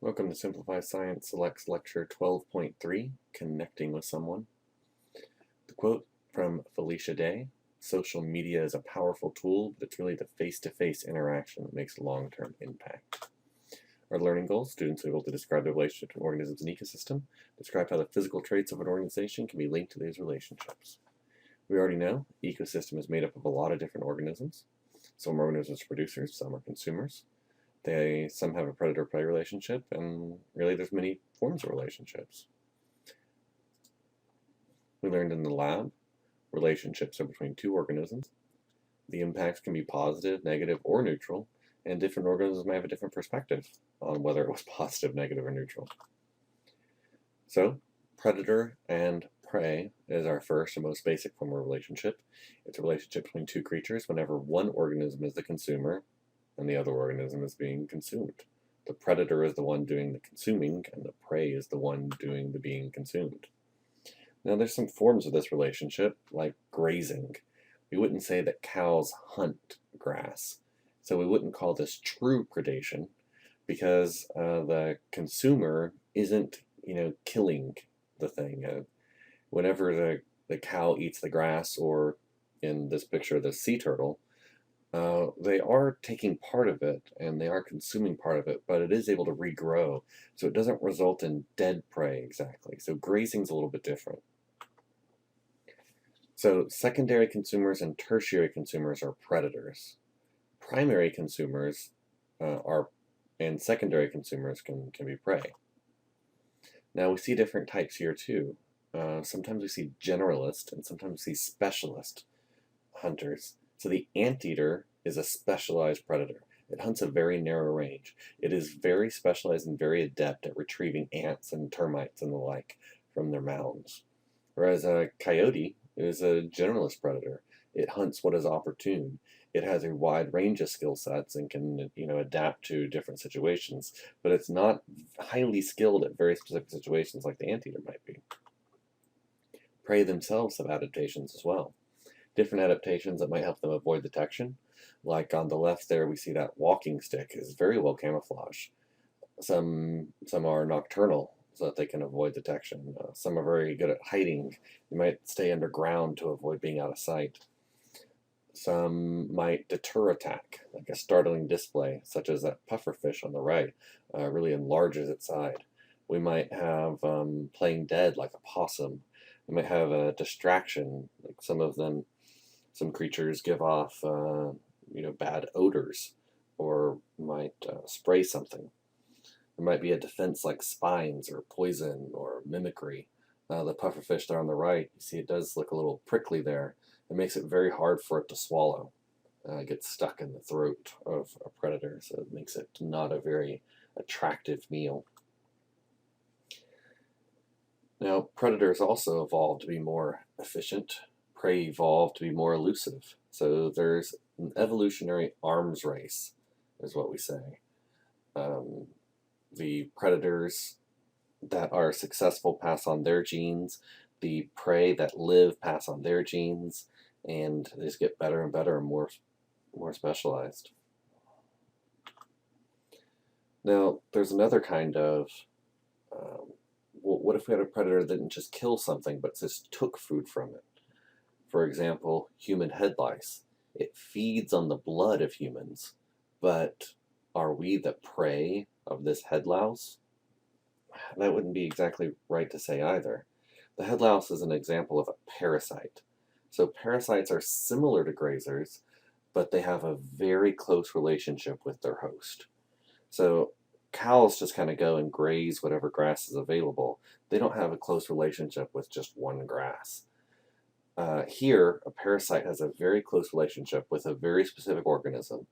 Welcome to Simplify Science Selects Lecture 12.3, Connecting with Someone. The quote from Felicia Day: social media is a powerful tool, but it's really the face-to-face interaction that makes long-term impact. Our learning goals: students are able to describe their relationship to an organism's an ecosystem, describe how the physical traits of an organization can be linked to these relationships. We already know ecosystem is made up of a lot of different organisms. Some organisms are producers, some are consumers. Some have a predator-prey relationship, and really there's many forms of relationships. We learned in the lab, relationships are between two organisms. The impacts can be positive, negative, or neutral, and different organisms may have a different perspective on whether it was positive, negative, or neutral. So, predator and prey is our first and most basic form of relationship. It's a relationship between two creatures whenever one organism is the consumer and the other organism is being consumed. The predator is the one doing the consuming, and the prey is the one doing the being consumed. Now, there's some forms of this relationship, like grazing. We wouldn't say that cows hunt grass, so we wouldn't call this true predation, because the consumer isn't, killing the thing. Whenever the cow eats the grass, or in this picture, the sea turtle, they are taking part of it and they are consuming part of it, but it is able to regrow, so it doesn't result in dead prey exactly. So grazing's a little bit different. So secondary consumers and tertiary consumers are predators. Primary consumers and secondary consumers can be prey. Now we see different types here too. Sometimes we see generalist and sometimes we see specialist hunters. So the anteater is a specialized predator. It hunts a very narrow range. It is very specialized and very adept at retrieving ants and termites and the like from their mounds. Whereas a coyote is a generalist predator. It hunts what is opportune. It has a wide range of skill sets and can, adapt to different situations, but it's not highly skilled at very specific situations like the anteater might be. Prey themselves have adaptations as well. Different adaptations that might help them avoid detection. Like on the left there, we see that walking stick is very well camouflaged. Some are nocturnal so that they can avoid detection. Some are very good at hiding. They might stay underground to avoid being out of sight. Some might deter attack, like a startling display, such as that pufferfish on the right, really enlarges its side. We might have playing dead, like a possum. We might have a distraction, like some creatures give off, bad odors, or might spray something. There might be a defense like spines or poison or mimicry. The pufferfish there on the right, you see it does look a little prickly there. It makes it very hard for it to swallow. It gets stuck in the throat of a predator, so it makes it not a very attractive meal. Now, predators also evolved to be more efficient. Prey evolved to be more elusive. So there's an evolutionary arms race, is what we say. The predators that are successful pass on their genes. The prey that live pass on their genes, and they just get better and better and more specialized. Now, there's another kind of what if we had a predator that didn't just kill something but just took food from it? For example, human head lice. It feeds on the blood of humans, but are we the prey of this head louse? That wouldn't be exactly right to say either. The head louse is an example of a parasite. So parasites are similar to grazers, but they have a very close relationship with their host. So cows just kind of go and graze whatever grass is available. They don't have a close relationship with just one grass. Here, a parasite has a very close relationship with a very specific organism,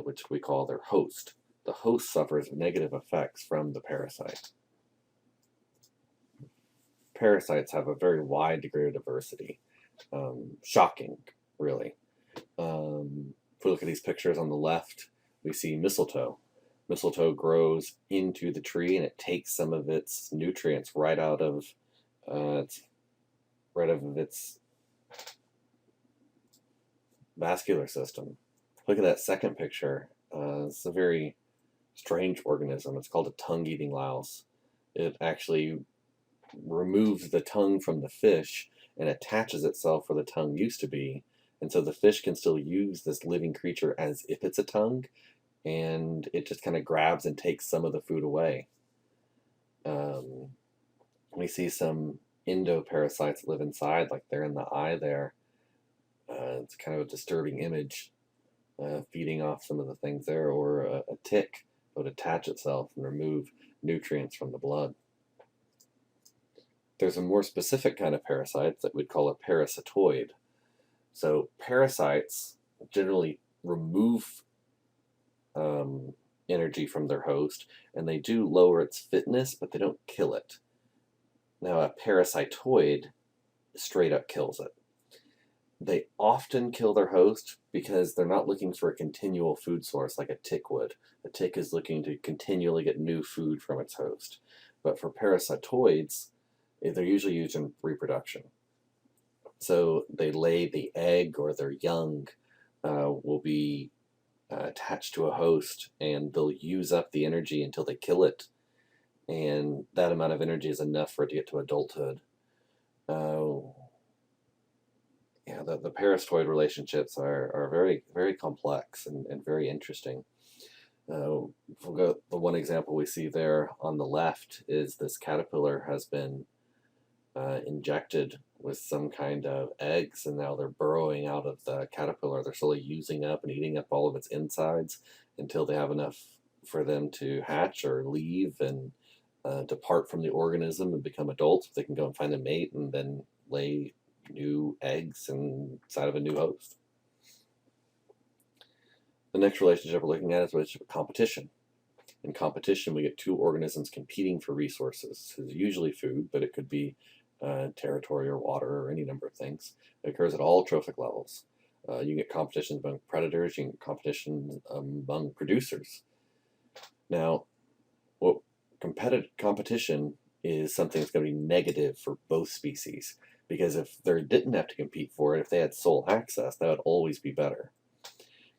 which we call their host. The host suffers negative effects from the parasite. Parasites have a very wide degree of diversity. Shocking, really. If we look at these pictures on the left, we see mistletoe. Mistletoe grows into the tree and it takes some of its nutrients right out of its vascular system. Look at that second picture. It's a very strange organism. It's called a tongue-eating louse. It actually removes the tongue from the fish and attaches itself where the tongue used to be. And so the fish can still use this living creature as if it's a tongue, and it just kind of grabs and takes some of the food away. We see some endoparasites live inside, like they're in the eye there. It's kind of a disturbing image, feeding off some of the things there, or a tick would attach itself and remove nutrients from the blood. There's a more specific kind of parasite that we'd call a parasitoid. So parasites generally remove energy from their host, and they do lower its fitness, but they don't kill it. Now, a parasitoid straight up kills it. They often kill their host because they're not looking for a continual food source like a tick would. A tick is looking to continually get new food from its host. But for parasitoids, they're usually used in reproduction. So they lay the egg, or their young will be attached to a host, and they'll use up the energy until they kill it. And that amount of energy is enough for it to get to adulthood. Yeah, the parasitoid relationships are very, very complex and very interesting. The one example we see there on the left is this caterpillar has been injected with some kind of eggs, and now they're burrowing out of the caterpillar. They're slowly using up and eating up all of its insides until they have enough for them to hatch or leave and depart from the organism and become adults. They can go and find a mate and then lay new eggs inside of a new host. The next relationship we're looking at is a relationship of competition. In competition, we get two organisms competing for resources. It's usually food, but it could be territory or water or any number of things. It occurs at all trophic levels. You get competition among predators, you get competition among producers. Now, what competition is something that's going to be negative for both species, because if they didn't have to compete for it, if they had sole access, that would always be better.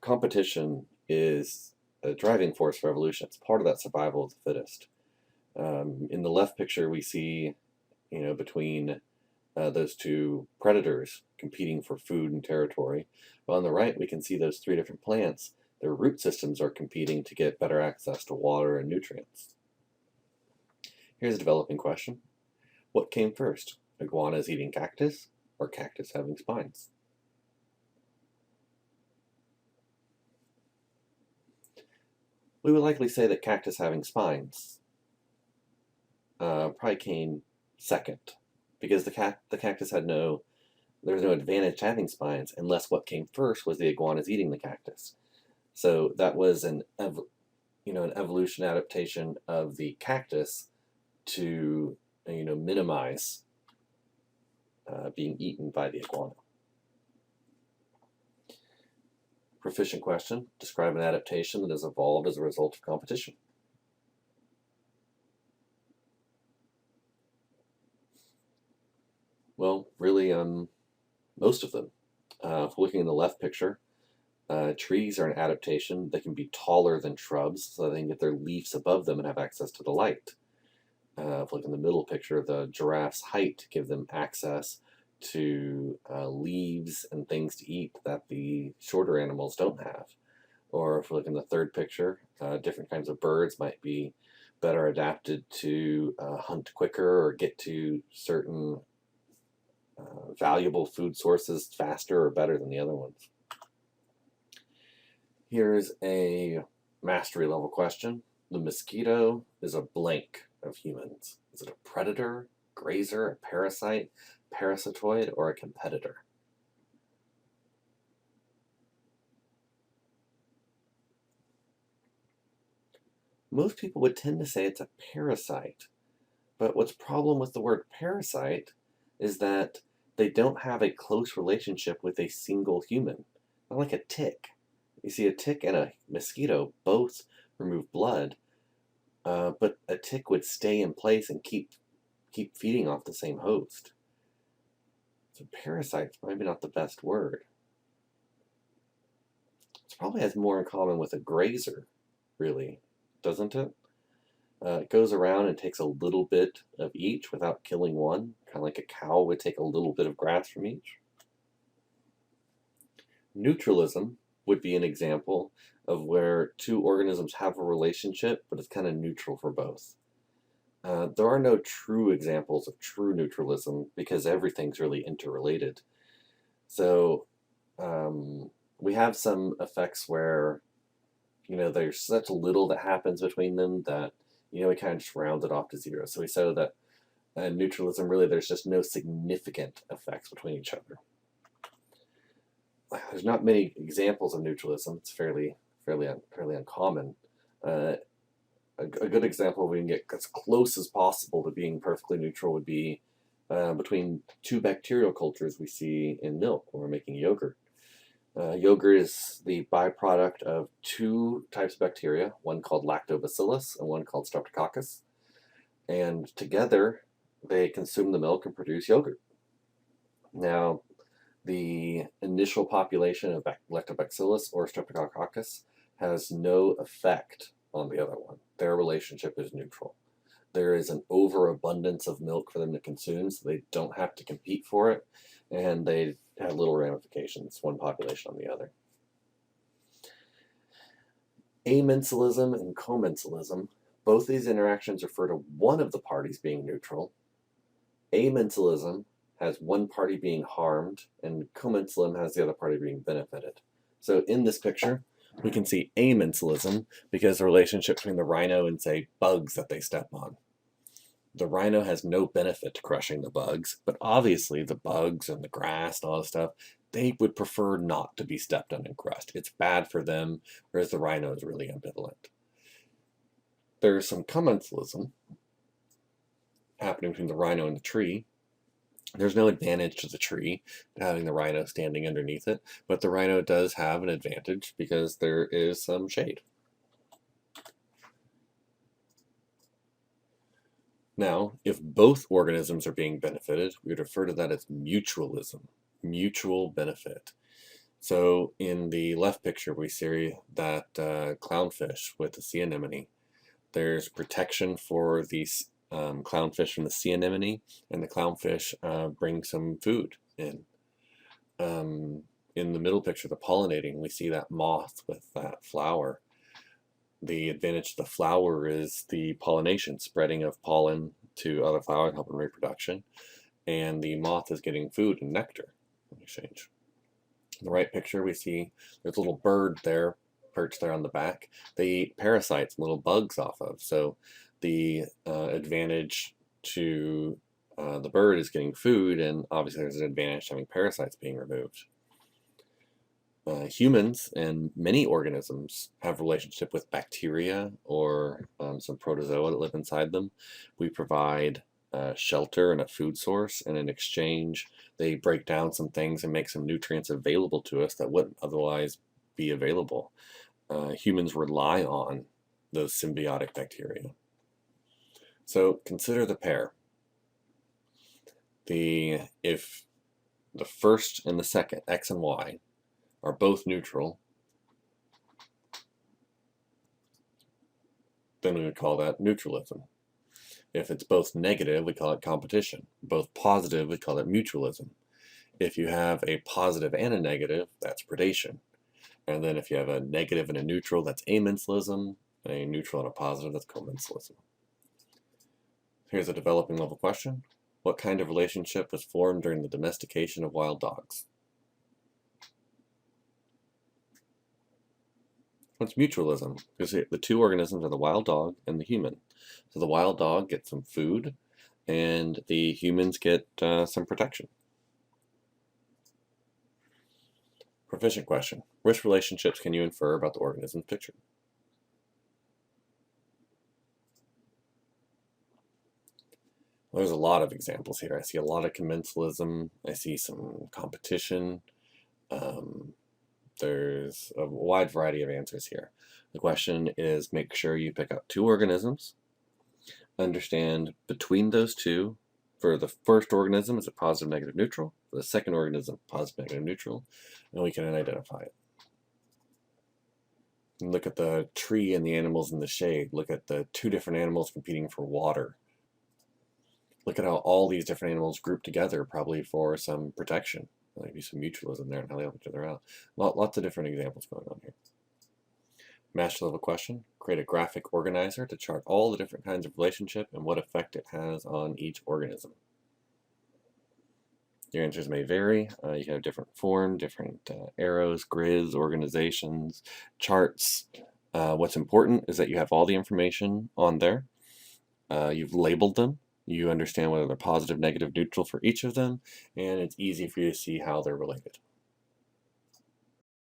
Competition is a driving force for evolution. It's part of that survival of the fittest. In the left picture, we see, between those two predators competing for food and territory. But on the right, we can see those three different plants. Their root systems are competing to get better access to water and nutrients. Here's a developing question. What came first? Iguanas eating cactus, or cactus having spines? We would likely say that cactus having spines probably came second, because the cactus had there was no advantage to having spines, unless what came first was the iguanas eating the cactus. So that was an evolution adaptation of the cactus to minimize being eaten by the iguana. Proficient question. Describe an adaptation that has evolved as a result of competition. Well, really, most of them. If we're looking in the left picture, trees are an adaptation. They can be taller than shrubs, so they can get their leaves above them and have access to the light. If we look in the middle picture, the giraffe's height gives them access to leaves and things to eat that the shorter animals don't have. Or if we look in the third picture, different kinds of birds might be better adapted to hunt quicker or get to certain valuable food sources faster or better than the other ones. Here's a mastery level question. The mosquito is a blank of humans. Is it a predator, grazer, a parasite, parasitoid, or a competitor? Most people would tend to say it's a parasite, but what's the problem with the word parasite is that they don't have a close relationship with a single human. Not like a tick. You see, a tick and a mosquito both remove blood, but a tick would stay in place and keep feeding off the same host. So parasite's maybe not the best word. It probably has more in common with a grazer, really. doesn't it? It goes around and takes a little bit of each without killing one, kind of like a cow would take a little bit of grass from each. Neutralism would be an example of where two organisms have a relationship, but it's kind of neutral for both. There are no true examples of true neutralism because everything's really interrelated. So we have some effects where, there's such little that happens between them that, we kind of just round it off to zero. So we show that neutralism, really, there's just no significant effects between each other. There's not many examples of neutralism. It's fairly uncommon. A good example we can get as close as possible to being perfectly neutral would be between two bacterial cultures we see in milk when we're making yogurt. Yogurt is the byproduct of two types of bacteria, one called lactobacillus and one called streptococcus. And together, they consume the milk and produce yogurt. Now, the initial population of lactobacillus or streptococcus has no effect on the other one. Their relationship is neutral. There is an overabundance of milk for them to consume, so they don't have to compete for it, and they have little ramifications, one population on the other. Amensalism and commensalism, both these interactions refer to one of the parties being neutral. Amensalism has one party being harmed, and commensalism has the other party being benefited. So in this picture, we can see amensalism because the relationship between the rhino and, say, bugs that they step on. The rhino has no benefit to crushing the bugs, but obviously the bugs and the grass and all this stuff, they would prefer not to be stepped on and crushed. It's bad for them, whereas the rhino is really ambivalent. There's some commensalism happening between the rhino and the tree. There's no advantage to the tree having the rhino standing underneath it, but the rhino does have an advantage because there is some shade. Now, if both organisms are being benefited, we would refer to that as mutualism, mutual benefit. So in the left picture, we see that clownfish with the sea anemone. There's protection for these clownfish from the sea anemone, and the clownfish bring some food in. In the middle picture, the pollinating, we see that moth with that flower. The advantage of the flower is the pollination, spreading of pollen to other flowers, helping reproduction, and the moth is getting food and nectar in exchange. In the right picture, we see there's a little bird there, perched there on the back. They eat parasites, little bugs off of, so the advantage to the bird is getting food, and obviously there's an advantage to having parasites being removed. Humans and many organisms have a relationship with bacteria or some protozoa that live inside them. We provide shelter and a food source, and in exchange they break down some things and make some nutrients available to us that wouldn't otherwise be available. Humans rely on those symbiotic bacteria. So consider the pair. If the first and the second, X and Y, are both neutral, then we would call that neutralism. If it's both negative, we call it competition. Both positive, we call it mutualism. If you have a positive and a negative, that's predation. And then if you have a negative and a neutral, that's amensalism. A neutral and a positive, that's commensalism. Here's a developing level question. What kind of relationship was formed during the domestication of wild dogs? What's mutualism? Because the two organisms are the wild dog and the human. So the wild dog gets some food, and the humans get some protection. Proficient question. Which relationships can you infer about the organisms pictured? Well, there's a lot of examples here. I see a lot of commensalism. I see some competition. There's a wide variety of answers here. The question is, make sure you pick out two organisms, understand between those two, for the first organism, is it positive, negative, neutral? For the second organism, positive, negative, neutral, and we can identify it. And look at the tree and the animals in the shade. Look at the two different animals competing for water. Look at how all these different animals group together, probably for some protection. Maybe some mutualism there and how they help each other out. Lots of different examples going on here. Master level question. Create a graphic organizer to chart all the different kinds of relationship and what effect it has on each organism. Your answers may vary. You can have different form, different arrows, grids, organizations, charts. What's important is that you have all the information on there. You've labeled them. You understand whether they're positive, negative, neutral for each of them, and it's easy for you to see how they're related.